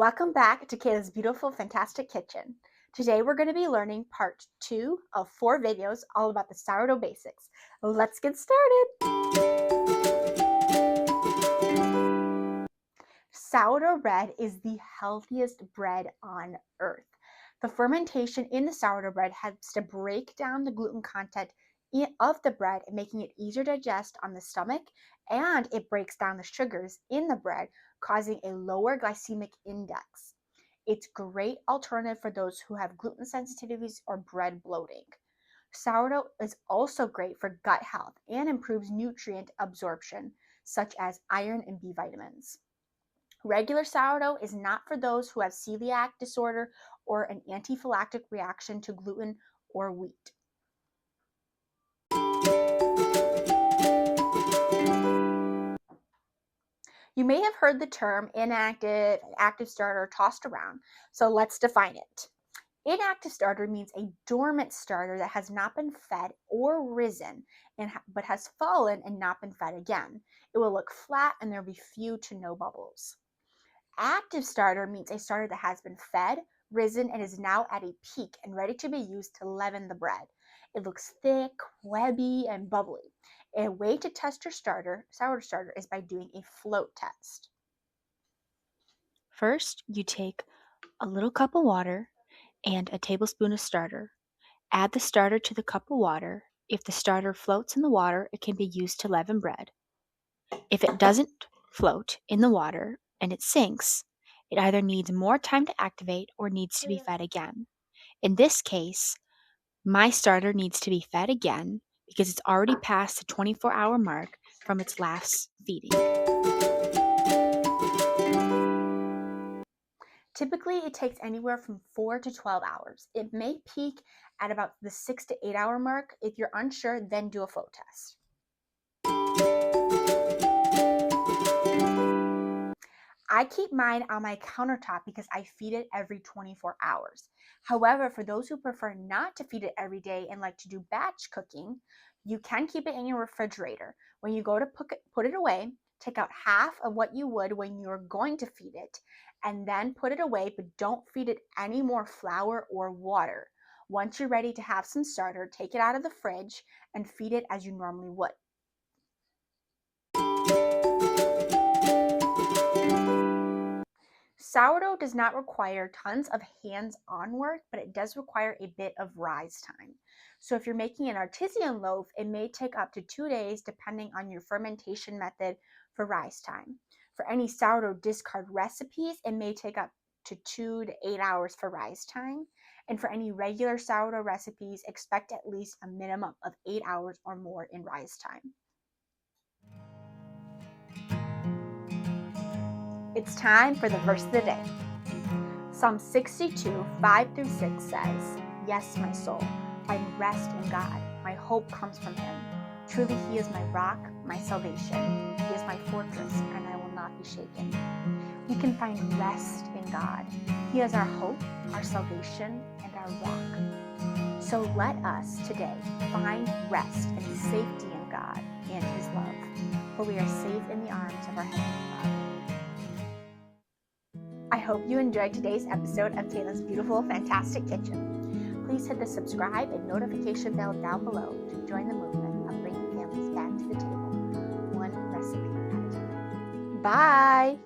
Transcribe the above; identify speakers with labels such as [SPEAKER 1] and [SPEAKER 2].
[SPEAKER 1] Welcome back to Kayla's beautiful, fantastic kitchen. Today we're going to be learning part 2 of 4 videos all about the sourdough basics. Let's get started. Sourdough bread is the healthiest bread on earth. The fermentation in the sourdough bread helps to break down the gluten content of the bread, making it easier to digest on the stomach, and it breaks down the sugars in the bread, causing a lower glycemic index. It's a great alternative for those who have gluten sensitivities or bread bloating. Sourdough is also great for gut health and improves nutrient absorption, such as iron and B vitamins. Regular sourdough is not for those who have celiac disorder or an anaphylactic reaction to gluten or wheat. You may have heard the term inactive and active starter tossed around, so let's define it. Inactive starter means a dormant starter that has not been fed or risen, but has fallen and not been fed again. It will look flat and there will be few to no bubbles. Active starter means a starter that has been fed, risen, and is now at a peak and ready to be used to leaven the bread. It looks thick, webby, and bubbly. A way to test your sourdough starter, is by doing a float test.
[SPEAKER 2] First, you take a little cup of water and a tablespoon of starter. Add the starter to the cup of water. If the starter floats in the water, it can be used to leaven bread. If it doesn't float in the water and it sinks, it either needs more time to activate or needs to be fed again. In this case, my starter needs to be fed again because it's already past the 24-hour mark from its last feeding.
[SPEAKER 1] Typically, it takes anywhere from 4 to 12 hours. It may peak at about the 6 to 8 hour mark. If you're unsure, then do a float test. I keep mine on my countertop because I feed it every 24 hours. However, for those who prefer not to feed it every day and like to do batch cooking, you can keep it in your refrigerator. When you go to put it away, take out half of what you would when you're going to feed it, and then put it away, but don't feed it any more flour or water. Once you're ready to have some starter, take it out of the fridge and feed it as you normally would. Sourdough does not require tons of hands-on work, but it does require a bit of rise time. So if you're making an artisan loaf, it may take up to 2 days depending on your fermentation method for rise time. For any sourdough discard recipes, it may take up to 2 to 8 hours for rise time. And for any regular sourdough recipes, expect at least a minimum of 8 hours or more in rise time. It's time for the verse of the day. Psalm 62, 5 through 6 says, "Yes, my soul, find rest in God. My hope comes from Him. Truly He is my rock, my salvation. He is my fortress, and I will not be shaken." We can find rest in God. He is our hope, our salvation, and our rock. So let us today find rest and safety in God and His love, for we are safe in the arms of our Heavenly Father. I hope you enjoyed today's episode of Kayla's beautiful, fantastic kitchen. Please hit the subscribe and notification bell down below to join the movement of bringing families back to the table, one recipe at a time. Bye!